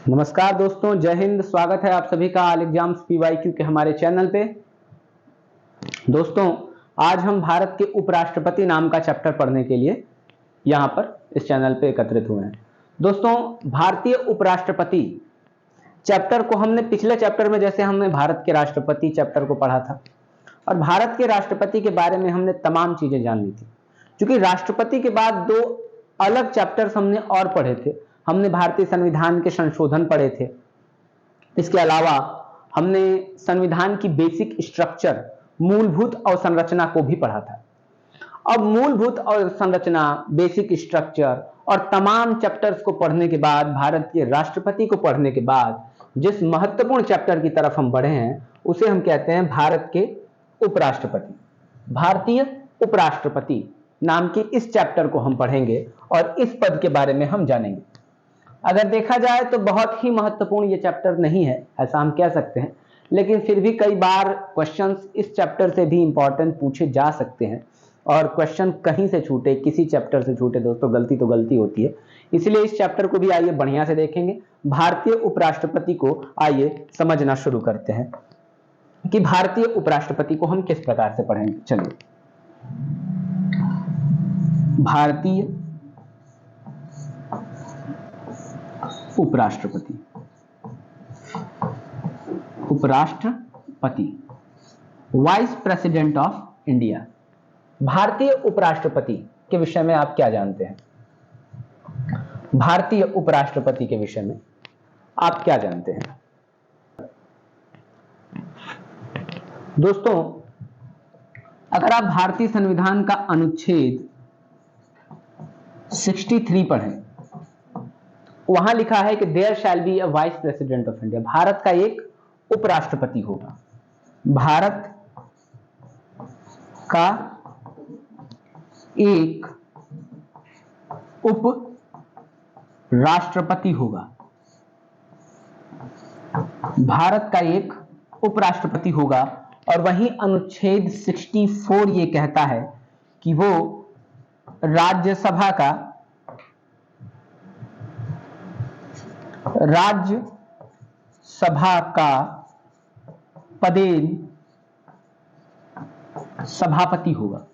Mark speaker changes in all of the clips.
Speaker 1: नमस्कार दोस्तों, जय हिंद। स्वागत है आप सभी का ऑल एग्जाम्स PYQ के हमारे चैनल पे। दोस्तों, आज हम भारत के उपराष्ट्रपति नाम का चैप्टर पढ़ने के लिए यहाँ पर इस चैनल पे एकत्रित हुए हैं। दोस्तों, भारतीय उपराष्ट्रपति चैप्टर को हमने पिछले चैप्टर में जैसे हमने भारत के राष्ट्रपति चैप्टर को पढ़ा था और भारत के राष्ट्रपति के बारे में हमने तमाम चीजें जान ली थी। क्योंकि राष्ट्रपति के बाद दो अलग चैप्टर्स हमने और पढ़े थे। हमने भारतीय संविधान के संशोधन पढ़े थे। इसके अलावा हमने संविधान की बेसिक स्ट्रक्चर, मूलभूत अवसंरचना को भी पढ़ा था। अब मूलभूत अवसंरचना, बेसिक स्ट्रक्चर और तमाम चैप्टर्स को पढ़ने के बाद, भारत के राष्ट्रपति को पढ़ने के बाद जिस महत्वपूर्ण चैप्टर की तरफ हम बढ़े हैं उसे हम कहते हैं भारत के उपराष्ट्रपति। भारतीय उपराष्ट्रपति नाम के इस चैप्टर को हम पढ़ेंगे और इस पद के बारे में हम जानेंगे। अगर देखा जाए तो बहुत ही महत्वपूर्ण ये चैप्टर नहीं है, ऐसा हम कह सकते हैं, लेकिन फिर भी कई बार क्वेश्चंस इस चैप्टर से भी इंपॉर्टेंट पूछे जा सकते हैं। और क्वेश्चन कहीं से छूटे, किसी चैप्टर से छूटे दोस्तों, गलती तो गलती होती है। इसलिए इस चैप्टर को भी आइए बढ़िया से देखेंगे। भारतीय उपराष्ट्रपति को आइए समझना शुरू करते हैं कि भारतीय उपराष्ट्रपति को हम किस प्रकार से पढ़ेंगे। चलिए, भारतीय उपराष्ट्रपति, उपराष्ट्रपति, वाइस प्रेसिडेंट ऑफ इंडिया। भारतीय उपराष्ट्रपति के विषय में आप क्या जानते हैं? भारतीय उपराष्ट्रपति के विषय में आप क्या जानते हैं? दोस्तों, अगर आप भारतीय संविधान का अनुच्छेद 63 पढ़ें, वहां लिखा है कि there shall be a vice president of India. Bharat का एक उपराष्ट्रपति होगा। भारत का एक उप राष्ट्रपति होगा। भारत का एक उपराष्ट्रपति होगा। और वहीं अनुच्छेद 64 ये कहता है कि वो राज्यसभा का पदेन सभापति होगा।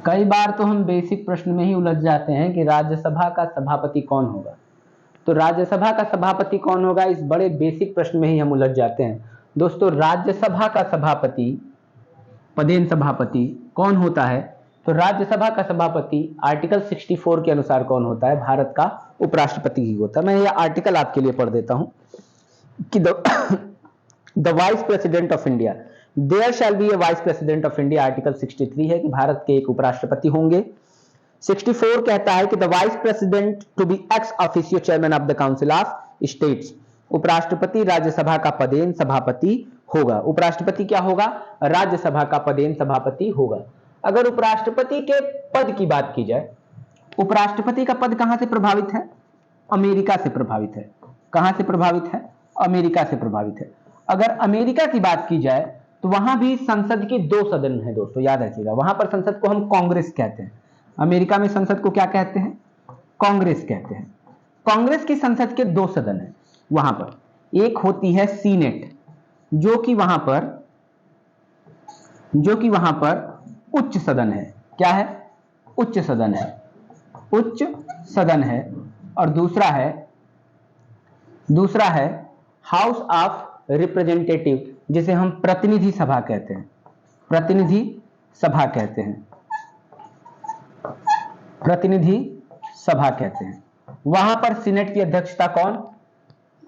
Speaker 1: कई बार तो हम बेसिक प्रश्न में ही उलझ जाते हैं कि राज्यसभा का सभापति कौन होगा। तो राज्यसभा का सभापति कौन होगा, इस बड़े बेसिक प्रश्न में ही हम उलझ जाते हैं। दोस्तों, राज्यसभा का सभापति, पदेन सभापति कौन होता है? तो राज्यसभा का सभापति आर्टिकल 64 के अनुसार कौन होता है? भारत का उपराष्ट्रपति ही होता है। मैं यह आर्टिकल आपके लिए पढ़ देता हूं कि the vice president of India, there shall be a vice president of India. Article 63 है कि भारत के एक उपराष्ट्रपति होंगे। 64 कहता है कि the vice president to be ex officio chairman of the council of states. उपराष्ट्रपति राज्यसभा का पदेन सभापति होगा। उपराष्ट्रपति क्या होगा? राज्यसभा का पदेन सभापति होगा। अगर उपराष्ट्रपति के पद की बात की जाए, उपराष्ट्रपति का पद कहां से प्रभावित है? अमेरिका से प्रभावित है। कहां से प्रभावित है? अमेरिका से प्रभावित है। अगर अमेरिका की बात की जाए तो वहां भी संसद की दो सदन है दोस्तों, याद रखिएगा। वहां पर संसद को हम कांग्रेस कहते हैं। अमेरिका में संसद को क्या कहते हैं? कांग्रेस कहते हैं। कांग्रेस की संसद के दो सदन है वहां पर। एक होती है सीनेट, जो कि वहां पर उच्च सदन है। क्या है? उच्च सदन है। उच्च सदन है। और दूसरा है हाउस ऑफ रिप्रेजेंटेटिव, जिसे हम प्रतिनिधि सभा कहते हैं। प्रतिनिधि सभा कहते हैं। प्रतिनिधि सभा कहते हैं। वहां पर सीनेट की अध्यक्षता कौन?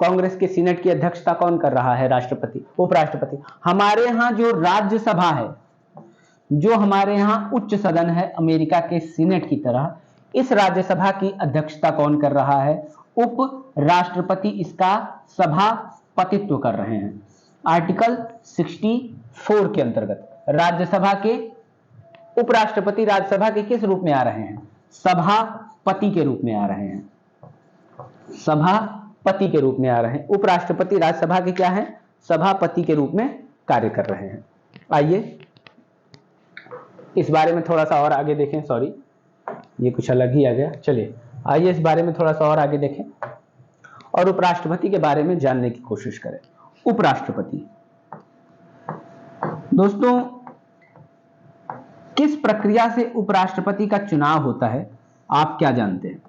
Speaker 1: कांग्रेस के सीनेट की अध्यक्षता कौन कर रहा है? राष्ट्रपति, उपराष्ट्रपति। हमारे यहां जो राज्यसभा है, जो हमारे यहां उच्च सदन है अमेरिका के सीनेट की तरह, इस राज्यसभा की अध्यक्षता कौन कर रहा है? उप राष्ट्रपति इसका सभापतित्व कर रहे हैं। आर्टिकल 64 के अंतर्गत राज्यसभा के उपराष्ट्रपति राज्यसभा के किस रूप में आ रहे हैं? सभापति के रूप में आ रहे हैं। सभापति के रूप में आ रहे हैं। उपराष्ट्रपति राज्यसभा के क्या है? सभापति के रूप में कार्य कर रहे हैं। आइए इस बारे में थोड़ा सा और आगे देखें। सॉरी, ये कुछ अलग ही आ गया। चलिए आइए इस बारे में थोड़ा सा और आगे देखें और उपराष्ट्रपति के बारे में जानने की कोशिश करें। उपराष्ट्रपति दोस्तों, किस प्रक्रिया से उपराष्ट्रपति का चुनाव होता है, आप क्या जानते हैं?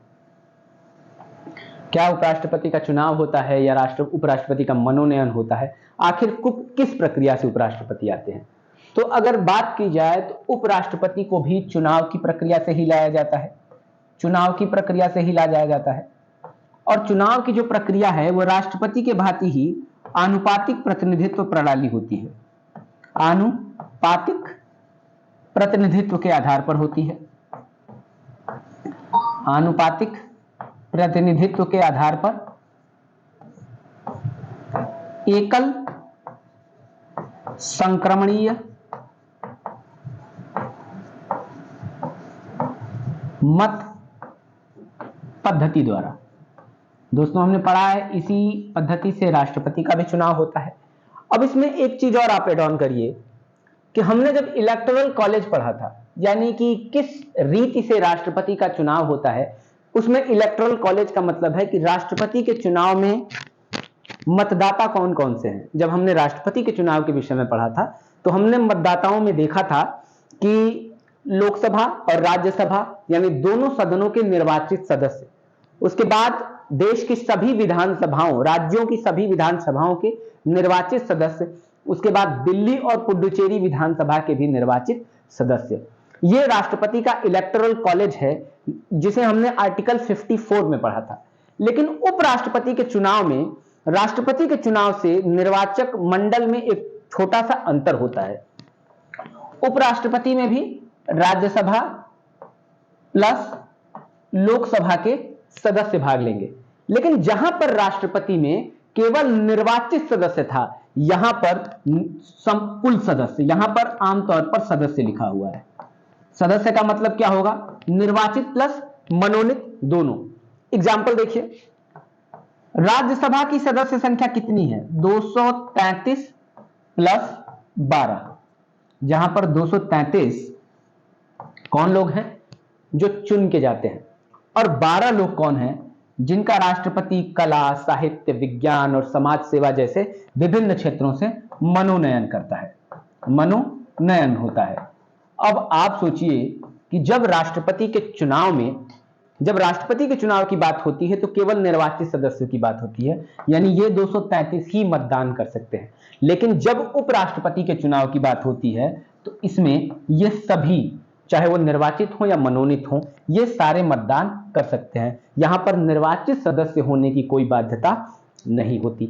Speaker 1: क्या उपराष्ट्रपति का चुनाव होता है या उपराष्ट्रपति का मनोनयन होता है? आखिर किस प्रक्रिया से उपराष्ट्रपति आते हैं? तो अगर बात की जाए तो उपराष्ट्रपति को भी चुनाव की प्रक्रिया से ही लाया जाता है, चुनाव की प्रक्रिया से ही लाया जाता है। और चुनाव की जो प्रक्रिया है वो राष्ट्रपति के भांति ही आनुपातिक प्रतिनिधित्व प्रणाली होती है, आनुपातिक प्रतिनिधित्व के आधार पर होती है। आनुपातिक प्रतिनिधित्व के आधार पर एकल संक्रमणीय मत पद्धति द्वारा, दोस्तों हमने पढ़ा है इसी पद्धति से राष्ट्रपति का भी चुनाव होता है। अब इसमें एक चीज और आप एड ऑन करिए कि हमने जब इलेक्टोरल कॉलेज पढ़ा था, यानी कि किस रीति से राष्ट्रपति का चुनाव होता है, उसमें इलेक्टोरल कॉलेज का मतलब है कि राष्ट्रपति के चुनाव में मतदाता कौन कौन से हैं। जब हमने राष्ट्रपति के चुनाव के विषय में पढ़ा था तो हमने मतदाताओं में देखा था कि लोकसभा और राज्यसभा यानी दोनों सदनों के निर्वाचित सदस्य, उसके बाद देश की सभी विधानसभाओं, राज्यों की सभी विधानसभाओं के निर्वाचित सदस्य, उसके बाद दिल्ली और पुडुचेरी विधानसभा के भी निर्वाचित सदस्य। यह राष्ट्रपति का इलेक्टोरल कॉलेज है जिसे हमने आर्टिकल 54 में पढ़ा था। लेकिन उपराष्ट्रपति के चुनाव में राष्ट्रपति के चुनाव से निर्वाचक मंडल में एक छोटा सा अंतर होता है। उपराष्ट्रपति में भी राज्यसभा प्लस लोकसभा के सदस्य भाग लेंगे, लेकिन जहां पर राष्ट्रपति में केवल निर्वाचित सदस्य था, यहां पर कुल सदस्य, यहां पर आमतौर पर सदस्य लिखा हुआ है। सदस्य का मतलब क्या होगा? निर्वाचित प्लस मनोनीत दोनों। एग्जाम्पल देखिए, राज्यसभा की सदस्य संख्या कितनी है? 233 प्लस 12, जहां पर 233 कौन लोग हैं? जो चुन के जाते हैं, और 12 लोग कौन हैं? जिनका राष्ट्रपति कला, साहित्य, विज्ञान और समाज सेवा जैसे विभिन्न क्षेत्रों से मनोनयन करता है, मनोनयन होता है। अब आप सोचिए कि जब राष्ट्रपति के चुनाव की बात होती है तो केवल निर्वाचित सदस्यों की बात होती है, यानी ये 233 ही मतदान कर सकते हैं। लेकिन जब उपराष्ट्रपति के चुनाव की बात होती है तो इसमें ये सभी, चाहे वो निर्वाचित हो या मनोनीत हो, ये सारे मतदान कर सकते हैं। यहां पर निर्वाचित सदस्य होने की कोई बाध्यता नहीं होती।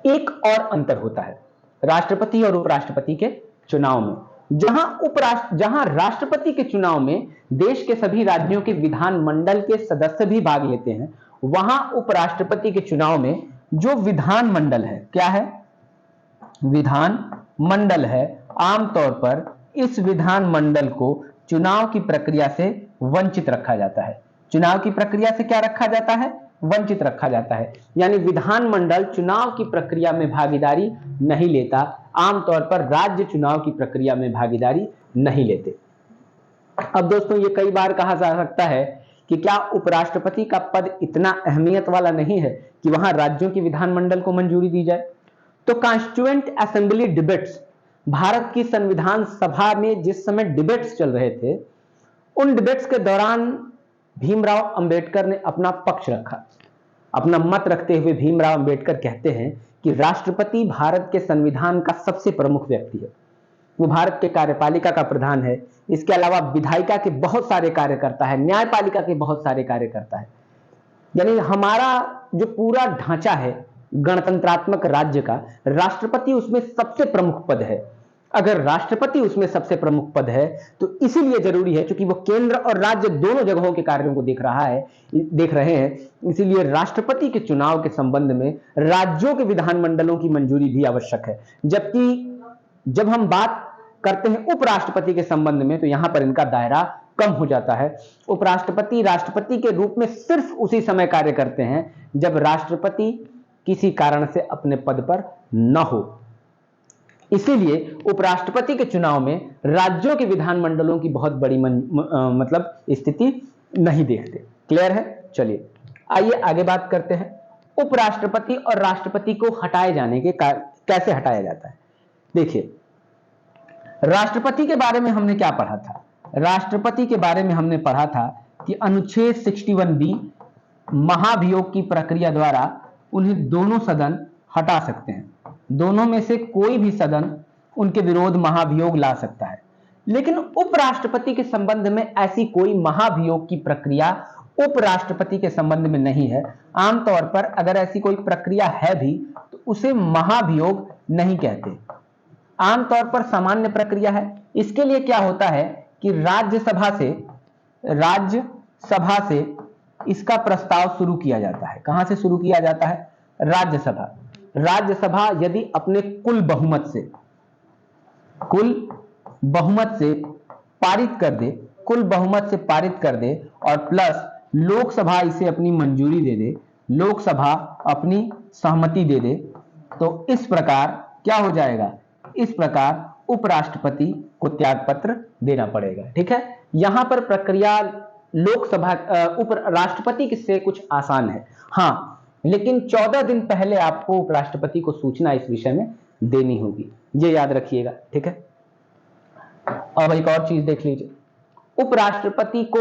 Speaker 1: एक और अंतर होता है राष्ट्रपति और उपराष्ट्रपति के चुनाव में। जहां राष्ट्रपति के चुनाव में देश के सभी राज्यों के विधानमंडल के सदस्य भी भाग लेते हैं, वहां उपराष्ट्रपति के चुनाव में जो विधानमंडल है, क्या है? विधानमंडल है। आमतौर पर इस विधानमंडल को चुनाव की प्रक्रिया से वंचित रखा जाता है। चुनाव की प्रक्रिया से क्या रखा जाता है? वंचित रखा जाता है। यानी विधानमंडल चुनाव की प्रक्रिया में भागीदारी नहीं लेता। आमतौर पर राज्य चुनाव की प्रक्रिया में भागीदारी नहीं लेते। अब दोस्तों, ये कई बार कहा जा सकता है कि क्या उपराष्ट्रपति का पद इतना अहमियत वाला नहीं है कि वहां राज्यों की विधानमंडल को मंजूरी दी जाए? तो कॉन्स्टिट्यूएंट असेंबली डिबेट्स, भारत की संविधान सभा में जिस समय डिबेट्स चल रहे थे, उन डिबेट्स के दौरान भीमराव अंबेडकर ने अपना पक्ष रखा। अपना मत रखते हुए भीमराव अंबेडकर कहते हैं कि राष्ट्रपति भारत के संविधान का सबसे प्रमुख व्यक्ति है। वो भारत के कार्यपालिका का प्रधान है। इसके अलावा विधायिका के बहुत सारे कार्य करता है, न्यायपालिका के बहुत सारे कार्य करता है। यानी हमारा जो पूरा ढांचा है गणतंत्रात्मक राज्य का, राष्ट्रपति उसमें सबसे प्रमुख पद है। अगर राष्ट्रपति उसमें सबसे प्रमुख पद है तो इसीलिए जरूरी है, क्योंकि वो केंद्र और राज्य दोनों जगहों के कार्यों को देख रहे हैं, इसीलिए राष्ट्रपति के चुनाव के संबंध में राज्यों के विधानमंडलों की मंजूरी भी आवश्यक है। जबकि जब हम बात करते हैं उपराष्ट्रपति के संबंध में तो यहां पर इनका दायरा कम हो जाता है। उपराष्ट्रपति राष्ट्रपति के रूप में सिर्फ उसी समय कार्य करते हैं जब राष्ट्रपति किसी कारण से अपने पद पर न हो। इसीलिए उपराष्ट्रपति के चुनाव में राज्यों के विधानमंडलों की बहुत बड़ी मतलब स्थिति नहीं देखते। क्लियर है? चलिए आइए आगे बात करते हैं उपराष्ट्रपति और राष्ट्रपति को हटाए जाने के कैसे हटाया जाता है। देखिए, राष्ट्रपति के बारे में हमने क्या पढ़ा था? राष्ट्रपति के बारे में हमने पढ़ा था कि अनुच्छेद 61B महाभियोग की प्रक्रिया द्वारा उन्हें दोनों सदन हटा सकते हैं। दोनों में से कोई भी सदन उनके विरोध महाभियोग ला सकता है। लेकिन उपराष्ट्रपति के संबंध में ऐसी कोई महाभियोग की प्रक्रिया उपराष्ट्रपति के संबंध में नहीं है। आमतौर पर अगर ऐसी कोई प्रक्रिया है भी तो उसे महाभियोग नहीं कहते, आमतौर पर सामान्य प्रक्रिया है। इसके लिए क्या होता है कि राज्यसभा से इसका प्रस्ताव शुरू किया जाता है। कहां से शुरू किया जाता है? राज्यसभा यदि अपने कुल बहुमत से पारित कर दे और प्लस लोकसभा इसे अपनी मंजूरी दे दे, लोकसभा अपनी सहमति दे दे, तो इस प्रकार क्या हो जाएगा? इस प्रकार उपराष्ट्रपति को त्यागपत्र देना पड़ेगा। ठीक है, यहां पर प्रक्रिया लोकसभा उपराष्ट्रपति से कुछ आसान है, हाँ, लेकिन 14 दिन पहले आपको उपराष्ट्रपति को सूचना इस विषय में देनी होगी, ये याद रखिएगा। ठीक है, अब एक और चीज देख लीजिए, उपराष्ट्रपति को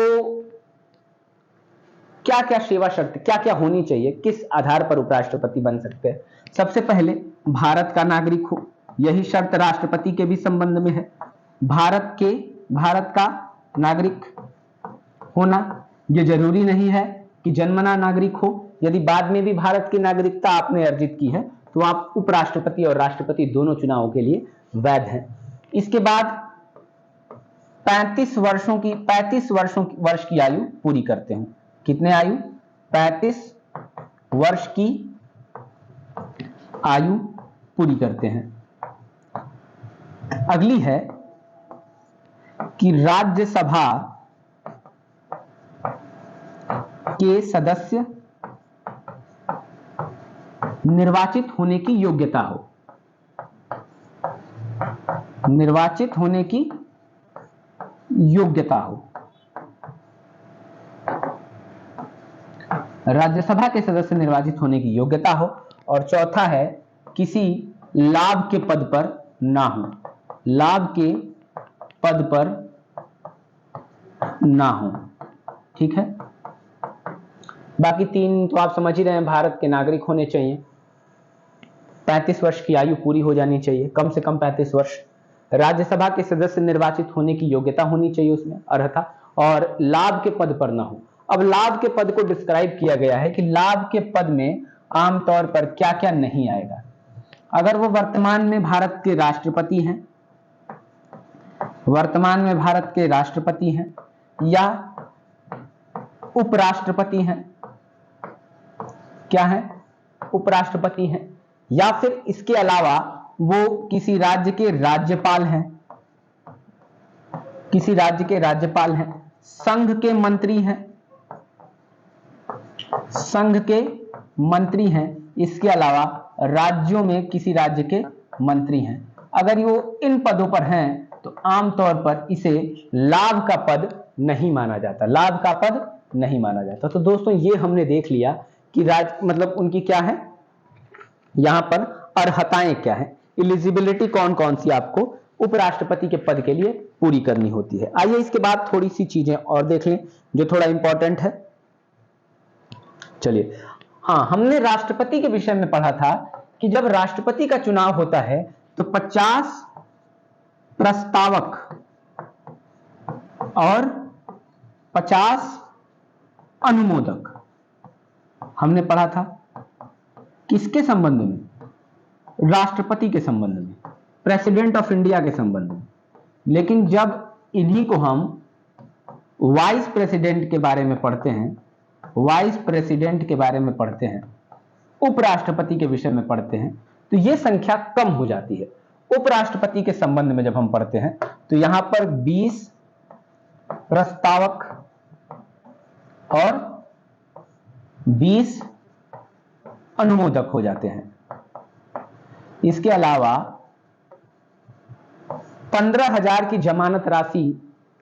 Speaker 1: क्या क्या सेवा शर्त, क्या क्या होनी चाहिए, किस आधार पर उपराष्ट्रपति बन सकते हैं। सबसे पहले भारत का नागरिक हो, यही शर्त राष्ट्रपति के भी संबंध में है। भारत का नागरिक होना, यह जरूरी नहीं है कि जन्मना नागरिक हो। यदि बाद में भी भारत की नागरिकता आपने अर्जित की है तो आप उपराष्ट्रपति और राष्ट्रपति दोनों चुनावों के लिए वैध हैं। इसके बाद 35 वर्ष की आयु पूरी करते हैं। कितने आयु? 35 वर्ष की आयु पूरी करते हैं। अगली है कि राज्यसभा के सदस्य निर्वाचित होने की योग्यता हो। राज्यसभा के सदस्य निर्वाचित होने की योग्यता हो। और चौथा है किसी लाभ के पद पर ना हो, ठीक है। बाकी 3 तो आप समझ ही रहे हैं, भारत के नागरिक होने चाहिए, 35 वर्ष की आयु पूरी हो जानी चाहिए, कम से कम 35 वर्ष, राज्यसभा के सदस्य निर्वाचित होने की योग्यता होनी चाहिए, उसमें अर्हता, और लाभ के पद पर ना हो। अब लाभ के पद को डिस्क्राइब किया गया है कि लाभ के पद में आमतौर पर क्या क्या नहीं आएगा। अगर वो वर्तमान में भारत के राष्ट्रपति हैं या उपराष्ट्रपति हैं, क्या है? उपराष्ट्रपति हैं, या फिर इसके अलावा वो किसी राज्य के राज्यपाल हैं, संघ के मंत्री हैं, इसके अलावा राज्यों में किसी राज्य के मंत्री हैं। अगर वो इन पदों पर हैं तो आमतौर पर इसे लाभ का पद नहीं माना जाता। तो दोस्तों ये हमने देख लिया कि मतलब उनकी क्या है, यहां पर अर्हताएं क्या है, एलिजिबिलिटी कौन कौन सी आपको उपराष्ट्रपति के पद के लिए पूरी करनी होती है। आइए इसके बाद थोड़ी सी चीजें और देख लें जो थोड़ा इंपॉर्टेंट है। चलिए, हाँ, हमने राष्ट्रपति के विषय में पढ़ा था कि जब राष्ट्रपति का चुनाव होता है तो 50 प्रस्तावक और 50 अनुमोदक, हमने पढ़ा था किसके संबंध में? राष्ट्रपति के संबंध में, प्रेसिडेंट ऑफ इंडिया के संबंध में। लेकिन जब इन्हीं को हम वाइस प्रेसिडेंट के बारे में पढ़ते हैं, उपराष्ट्रपति के विषय में पढ़ते हैं, तो यह संख्या कम हो जाती है। उपराष्ट्रपति के संबंध में जब हम पढ़ते हैं तो यहां पर 20 प्रस्तावक और 20 अनुमोदक हो जाते हैं। इसके अलावा 15,000 की जमानत राशि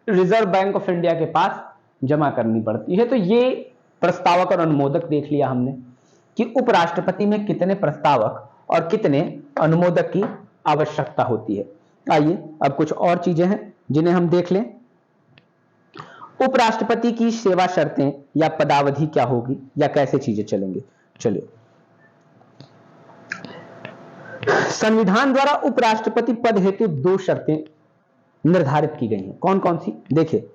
Speaker 1: रिजर्व बैंक ऑफ इंडिया के पास जमा करनी पड़ती है। तो ये प्रस्तावक और अनुमोदक देख लिया हमने कि उपराष्ट्रपति में कितने प्रस्तावक और कितने अनुमोदक की आवश्यकता होती है। आइए अब कुछ और चीजें हैं जिन्हें हम देख लें। उपराष्ट्रपति की सेवा शर्तें या पदावधि क्या होगी या कैसे चीजें चलेंगे। चलिए, संविधान द्वारा उपराष्ट्रपति पद हेतु 2 शर्तें निर्धारित की गई हैं। कौन कौन सी? देखिए,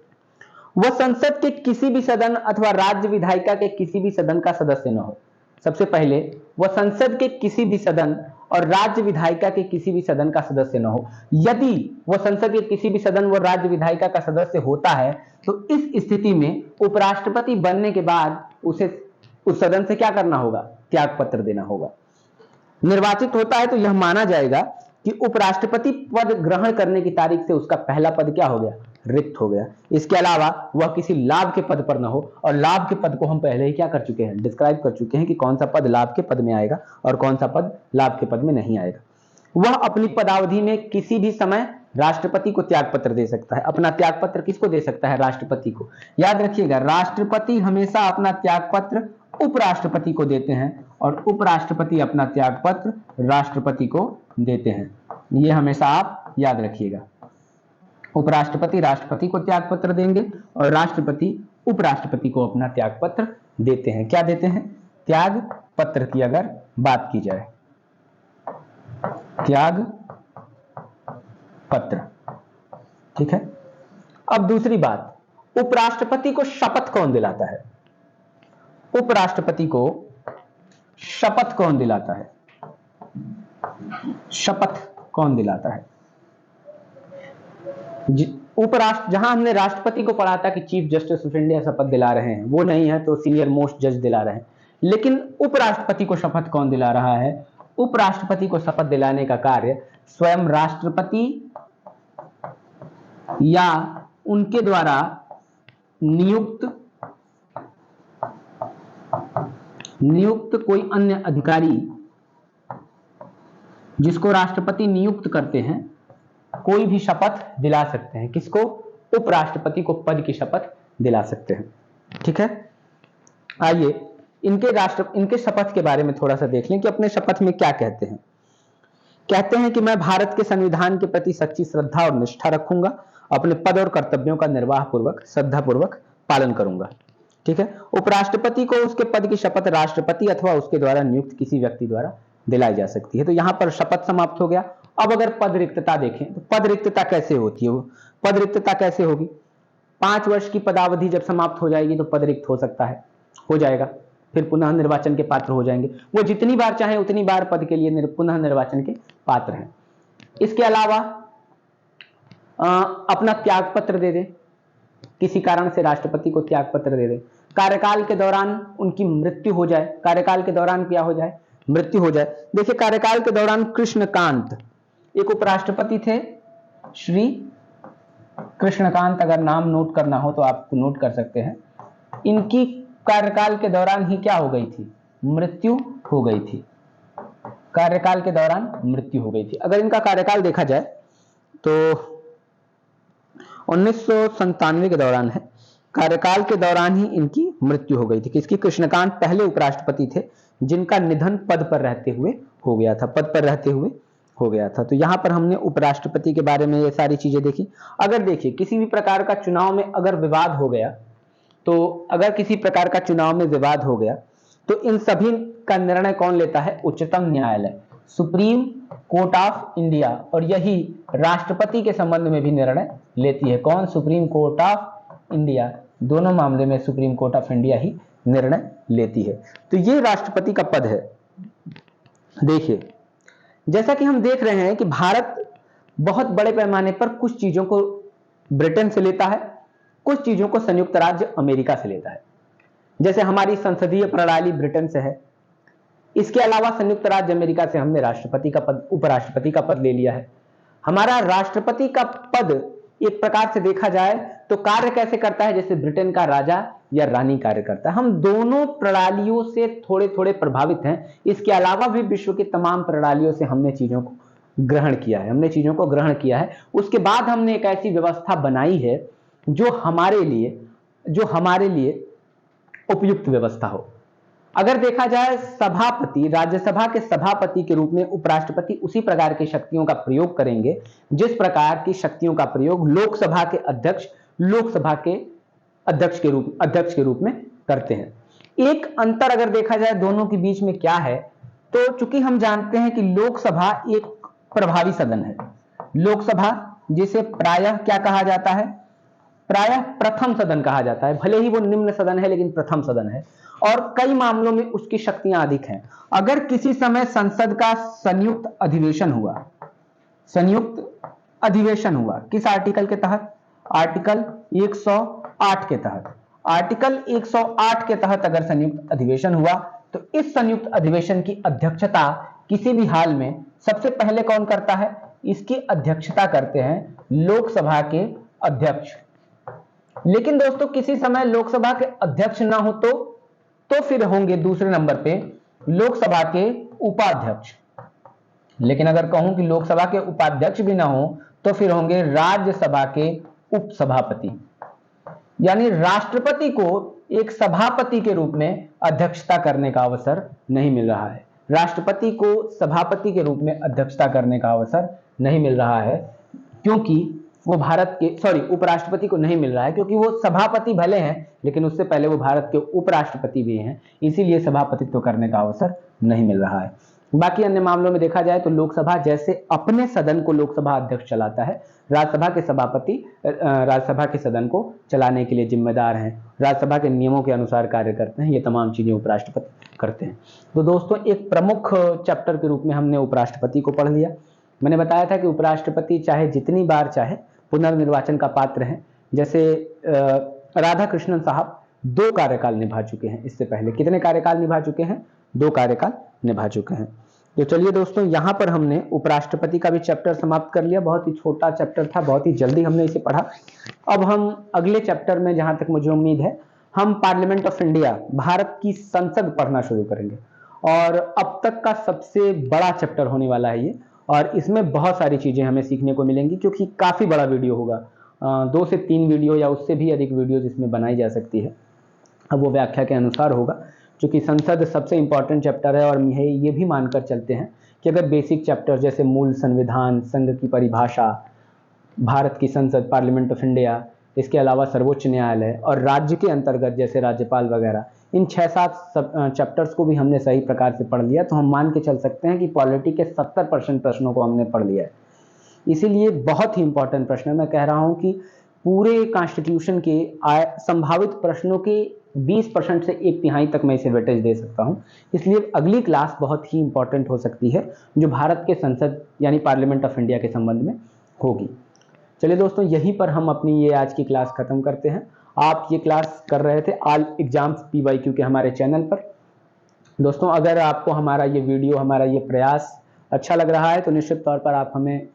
Speaker 1: वह संसद के किसी भी सदन अथवा राज्य विधायिका के किसी भी सदन का सदस्य न हो। सबसे पहले, वह संसद के किसी भी सदन और राज्य विधायिका के किसी भी सदन का सदस्य न हो। यदि वह संसद के किसी भी सदन व राज्य विधायिका का सदस्य होता है तो इस स्थिति में उपराष्ट्रपति बनने के बाद उसे उस सदन से क्या करना होगा? त्याग पत्र देना होगा। निर्वाचित होता है तो यह माना जाएगा कि उपराष्ट्रपति पद ग्रहण करने की तारीख से उसका पहला पद क्या हो गया? रिक्त हो गया। इसके अलावा वह किसी लाभ के पद पर न हो, और लाभ के पद को हम पहले ही क्या कर चुके हैं? डिस्क्राइब कर चुके हैं कि कौन सा पद लाभ के पद में आएगा और कौन सा पद लाभ के पद में नहीं आएगा। वह अपनी पदावधि में किसी भी समय राष्ट्रपति को त्याग पत्र दे सकता है। अपना त्याग पत्र किसको दे सकता है? राष्ट्रपति को। याद रखिएगा, राष्ट्रपति हमेशा अपना त्याग पत्र उपराष्ट्रपति को देते हैं और उपराष्ट्रपति अपना त्याग पत्र राष्ट्रपति को देते हैं। ये हमेशा आप याद रखिएगा। उपराष्ट्रपति राष्ट्रपति को त्याग पत्र देंगे और राष्ट्रपति उपराष्ट्रपति को अपना त्याग पत्र देते हैं। क्या देते हैं? त्याग पत्र की अगर बात की जाए, त्याग पत्र। ठीक है। अब दूसरी बात, उपराष्ट्रपति को शपथ कौन दिलाता है? उपराष्ट्रपति को शपथ कौन दिलाता है? शपथ कौन दिलाता है? जहां हमने राष्ट्रपति को पढ़ा था कि चीफ जस्टिस ऑफ इंडिया शपथ दिला रहे हैं, वो नहीं है तो सीनियर मोस्ट जज दिला रहे हैं। लेकिन उपराष्ट्रपति को शपथ कौन दिला रहा है? उपराष्ट्रपति को शपथ दिलाने का कार्य स्वयं राष्ट्रपति या उनके द्वारा नियुक्त कोई अन्य अधिकारी जिसको राष्ट्रपति नियुक्त करते हैं, कोई भी शपथ दिला सकते हैं। किसको? उपराष्ट्रपति को पद की शपथ दिला सकते हैं। ठीक है। आइए इनके शपथ के बारे में थोड़ा सा देख लें कि अपने शपथ में क्या कहते हैं। कहते हैं कि मैं भारत के संविधान के प्रति सच्ची श्रद्धा और निष्ठा रखूंगा, अपने पद और कर्तव्यों का निर्वाह पूर्वक श्रद्धापूर्वक पालन करूंगा। ठीक है। उपराष्ट्रपति को उसके पद की शपथ राष्ट्रपति अथवा उसके द्वारा नियुक्त किसी व्यक्ति द्वारा दिलाई जा सकती है। तो यहां पर शपथ समाप्त हो गया। अब अगर पद रिक्तता देखें तो पद रिक्तता कैसे होती है? पद रिक्तता कैसे होगी? 5 वर्ष की पदावधि जब समाप्त हो जाएगी तो पद रिक्त हो सकता है, हो जाएगा, फिर पुनः निर्वाचन के पात्र हो जाएंगे। वो जितनी बार चाहे उतनी बार पद के लिए पुनः निर्वाचन के पात्र हैं। इसके अलावा अपना त्याग पत्र दे दे, किसी कारण से राष्ट्रपति को त्याग पत्र दे दे, कार्यकाल के दौरान उनकी मृत्यु हो जाए, कार्यकाल के दौरान क्या हो जाए? मृत्यु हो जाए। देखिए, कार्यकाल के दौरान कृष्णकांत एक उपराष्ट्रपति थे, श्री कृष्णकांत। अगर नाम नोट करना हो तो आप नोट कर सकते हैं। इनकी कार्यकाल के दौरान ही क्या हो गई थी? मृत्यु हो गई थी। कार्यकाल के दौरान मृत्यु हो गई थी। अगर इनका कार्यकाल देखा जाए तो 1997 के दौरान है, कार्यकाल के दौरान ही इनकी मृत्यु हो गई थी। किसकी? कृष्णकांत पहले उपराष्ट्रपति थे जिनका निधन पद पर रहते हुए हो गया था, पद पर रहते हुए हो गया था। तो यहां पर हमने उपराष्ट्रपति के बारे में ये सारी चीजें देखी। अगर देखिए किसी भी प्रकार का चुनाव में अगर विवाद हो गया, तो अगर किसी प्रकार का चुनाव में विवाद हो गया तो इन सभी का निर्णय कौन लेता है? उच्चतम न्यायालय, सुप्रीम कोर्ट ऑफ इंडिया। और यही राष्ट्रपति के संबंध में भी निर्णय लेती है। कौन? Supreme court of India. दोनों मामले में सुप्रीम कोर्ट ऑफ इंडिया ही निर्णय लेती है। तो ये राष्ट्रपति का पद है। देखिए, जैसा कि हम देख रहे हैं कि भारत बहुत बड़े पैमाने पर कुछ चीजों को ब्रिटेन से लेता है, कुछ चीजों को संयुक्त राज्य अमेरिका से लेता है। जैसे हमारी संसदीय प्रणाली ब्रिटेन से है, इसके अलावा संयुक्त राज्य अमेरिका से हमने राष्ट्रपति का पद, उपराष्ट्रपति का पद ले लिया है। हमारा राष्ट्रपति का पद एक प्रकार से देखा जाए तो कार्य कैसे करता है? जैसे ब्रिटेन का राजा या रानी कार्य करता है। हम दोनों प्रणालियों से थोड़े थोड़े प्रभावित हैं। इसके अलावा भी विश्व की तमाम प्रणालियों से हमने चीजों को ग्रहण किया है, उसके बाद हमने एक ऐसी व्यवस्था बनाई है जो हमारे लिए उपयुक्त व्यवस्था हो। अगर देखा जाए सभापति, राज्यसभा के सभापति के रूप में उपराष्ट्रपति उसी प्रकार की शक्तियों का प्रयोग करेंगे जिस प्रकार की शक्तियों का प्रयोग लोकसभा के अध्यक्ष लोकसभा के अध्यक्ष के रूप में करते हैं। एक अंतर अगर देखा जाए दोनों के बीच में क्या है, तो चूंकि हम जानते हैं कि लोकसभा एक प्रभावी सदन है, लोकसभा जिसे प्रायः क्या कहा जाता है, प्रायः प्रथम सदन कहा जाता है, भले ही वो निम्न सदन है लेकिन प्रथम सदन है और कई मामलों में उसकी शक्तियां अधिक हैं। अगर किसी समय संसद का संयुक्त अधिवेशन हुआ किस आर्टिकल के तहत, आर्टिकल 108 के तहत, आर्टिकल 108 के तहत अगर संयुक्त अधिवेशन हुआ तो इस संयुक्त अधिवेशन की अध्यक्षता किसी भी हाल में सबसे पहले कौन करता है, इसकी अध्यक्षता करते हैं लोकसभा के अध्यक्ष। लेकिन दोस्तों किसी समय लोकसभा के अध्यक्ष ना हो तो फिर होंगे दूसरे नंबर पे लोकसभा के उपाध्यक्ष। लेकिन अगर कहूं कि लोकसभा के उपाध्यक्ष भी ना हो तो फिर होंगे राज्यसभा के उपसभापति। यानी राष्ट्रपति को एक सभापति के रूप में अध्यक्षता करने का अवसर नहीं मिल रहा है, राष्ट्रपति को सभापति के रूप में अध्यक्षता करने का अवसर नहीं मिल रहा है, क्योंकि वो उपराष्ट्रपति को नहीं मिल रहा है क्योंकि वो सभापति भले हैं लेकिन उससे पहले वो भारत के उपराष्ट्रपति भी हैं, इसीलिए सभापतित्व करने का अवसर नहीं मिल रहा है। बाकी अन्य मामलों में देखा जाए तो लोकसभा जैसे अपने सदन को लोकसभा अध्यक्ष चलाता है, राज्यसभा के सभापति राज्यसभा के सदन को चलाने के लिए जिम्मेदार हैं, राज्यसभा के नियमों के अनुसार कार्य करते हैं, ये तमाम चीजें उपराष्ट्रपति करते हैं। तो दोस्तों एक प्रमुख चैप्टर के रूप में हमने उपराष्ट्रपति को पढ़ लिया। मैंने बताया था कि उपराष्ट्रपति चाहे जितनी बार चाहे पुनर्निर्वाचन का पात्र हैं। जैसे राधाकृष्णन साहब 2 कार्यकाल निभा चुके हैं, इससे पहले कितने कार्यकाल निभा चुके हैं, 2 कार्यकाल निभा चुके हैं। तो चलिए दोस्तों यहाँ पर हमने उपराष्ट्रपति का भी चैप्टर समाप्त कर लिया, बहुत ही छोटा चैप्टर था, बहुत ही जल्दी हमने इसे पढ़ा। अब हम अगले चैप्टर में, जहां तक मुझे उम्मीद है, हम पार्लियामेंट ऑफ इंडिया, भारत की संसद पढ़ना शुरू करेंगे और अब तक का सबसे बड़ा चैप्टर होने वाला है ये, और इसमें बहुत सारी चीजें हमें सीखने को मिलेंगी क्योंकि काफी बड़ा वीडियो होगा, 2 से 3 वीडियो या उससे भी अधिक वीडियो जिसमें बनाई जा सकती है। अब वो व्याख्या के अनुसार होगा, क्योंकि संसद सबसे इंपॉर्टेंट चैप्टर है और ये भी मानकर चलते हैं कि अगर बेसिक चैप्टर जैसे मूल संविधान, संघ की परिभाषा, भारत की संसद, पार्लियामेंट ऑफ इंडिया, इसके अलावा सर्वोच्च न्यायालय और राज्य के अंतर्गत जैसे राज्यपाल वगैरह, इन 6-7 चैप्टर्स को भी हमने सही प्रकार से पढ़ लिया तो हम मान के चल सकते हैं कि पॉलिटी के 70% प्रश्नों को हमने पढ़ लिया है। इसीलिए बहुत ही इंपॉर्टेंट प्रश्न है। मैं कह रहा हूं कि पूरे कॉन्स्टिट्यूशन के संभावित प्रश्नों के 20% से 1/3 तक मैं इसे वेटेज दे सकता हूं। इसलिए अगली क्लास बहुत ही इंपॉर्टेंट हो सकती है जो भारत के संसद यानी पार्लियामेंट ऑफ इंडिया के संबंध में होगी। चलिए दोस्तों, यहीं पर हम अपनी ये आज की क्लास खत्म करते हैं। आप ये क्लास कर रहे थे ऑल एग्जाम्स PYQ के हमारे चैनल पर। दोस्तों अगर आपको हमारा ये वीडियो, हमारा ये प्रयास अच्छा लग रहा है तो निश्चित तौर पर आप हमें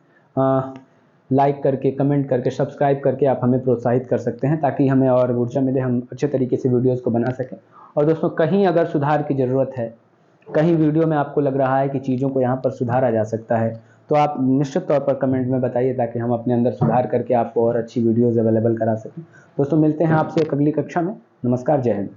Speaker 1: लाइक करके, कमेंट करके, सब्सक्राइब करके आप हमें प्रोत्साहित कर सकते हैं ताकि हमें और ऊर्जा मिले, हम अच्छे तरीके से वीडियोस को बना सकें। और दोस्तों कहीं अगर सुधार की ज़रूरत है, कहीं वीडियो में आपको लग रहा है कि चीज़ों को यहाँ पर सुधारा जा सकता है, तो आप निश्चित तौर पर कमेंट में बताइए ताकि हम अपने अंदर सुधार करके आपको और अच्छी वीडियोज़ अवेलेबल करा सकें। दोस्तों मिलते हैं आपसे एक अगली कक्षा में। नमस्कार, जय हिंद।